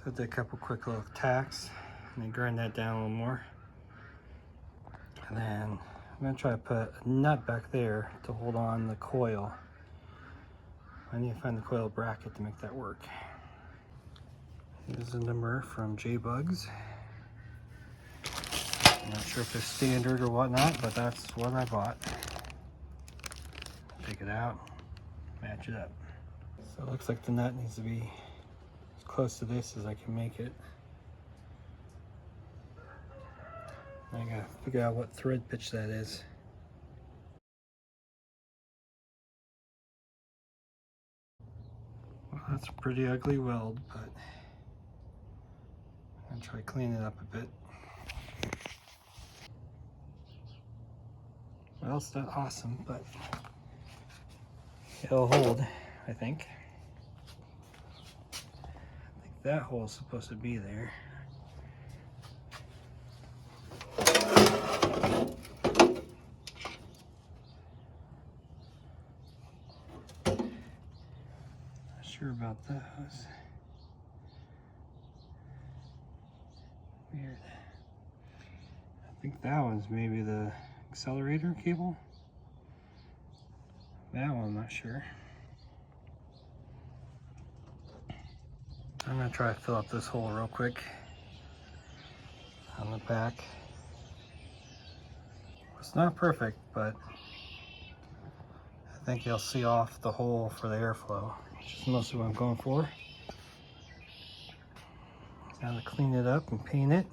So I did a couple quick little tacks and then grind that down a little more. And then I'm gonna try to put a nut back there to hold on the coil. I need to find the coil bracket to make that work. Here's the number from J-Bugs. I'm not sure if it's standard or whatnot, but that's what I bought. Take it out, match it up. So it looks like the nut needs to be as close to this as I can make it. I gotta figure out what thread pitch that is. Well, that's a pretty ugly weld, but I'm gonna try to clean it up a bit. Well, it's not awesome, but it'll hold, I think. I think that hole's supposed to be there. Not sure about those. Weird. I think that one's maybe the accelerator cable. That one, I'm not sure. I'm gonna try to fill up this hole real quick on the back. It's not perfect, but I think you'll see off the hole for the airflow, which is mostly what I'm going for. Now to clean it up and paint it.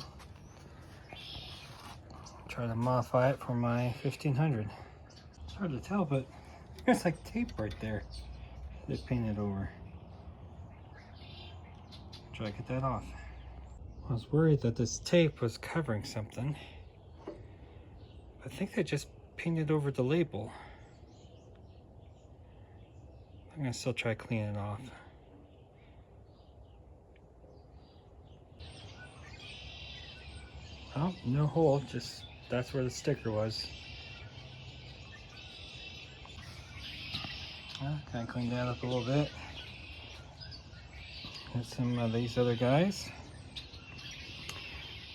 Try to modify it for my 1500. It's hard to tell, but there's like tape right there. They painted over. Try to get that off. I was worried that this tape was covering something. I think they just painted over the label. I'm gonna still try cleaning it off. Oh, no hole, just that's where the sticker was. Well, kind of clean that up a little bit. Get some of these other guys.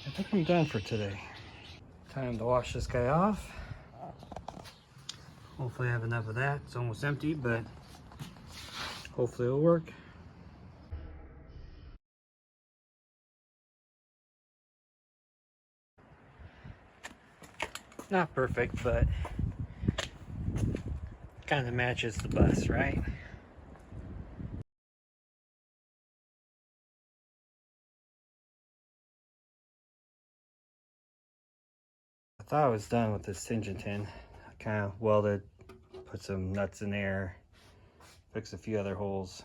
I think I'm done for today. Time to wash this guy off. Hopefully I have enough of that. It's almost empty, but hopefully it'll work. Not perfect, but kind of matches the bus, right? I thought I was done with this extension tin. I kind of welded, put some nuts in there, fixed a few other holes.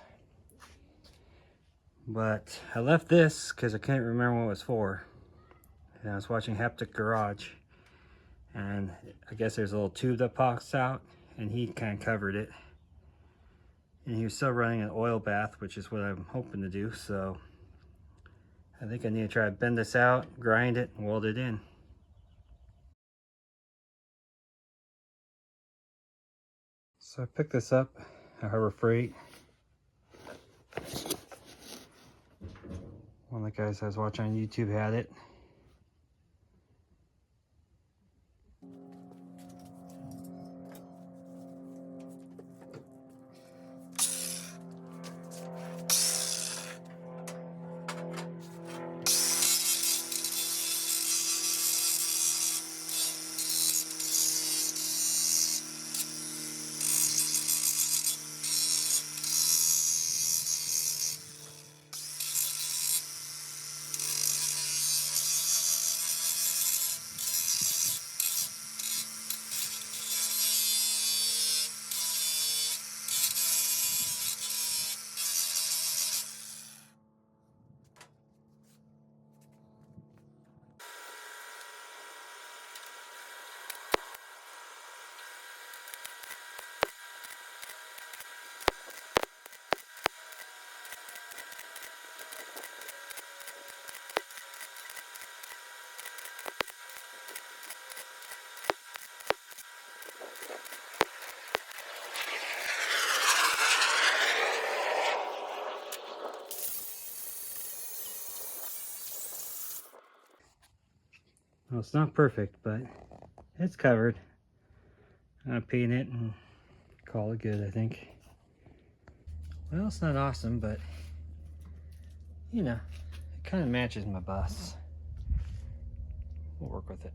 But I left this because I couldn't remember what it was for. And I was watching Haptic Garage, and I guess there's a little tube that pops out, and he kind of covered it. And he was still running an oil bath, which is what I'm hoping to do. So I think I need to try to bend this out, grind it, and weld it in. So I picked this up at Harbor Freight. One of the guys I was watching on YouTube had it. Well, it's not perfect, but it's covered. I'm gonna paint it and call it good, I think. Well, it's not awesome, but you know, it kind of matches my bus. We'll work with it.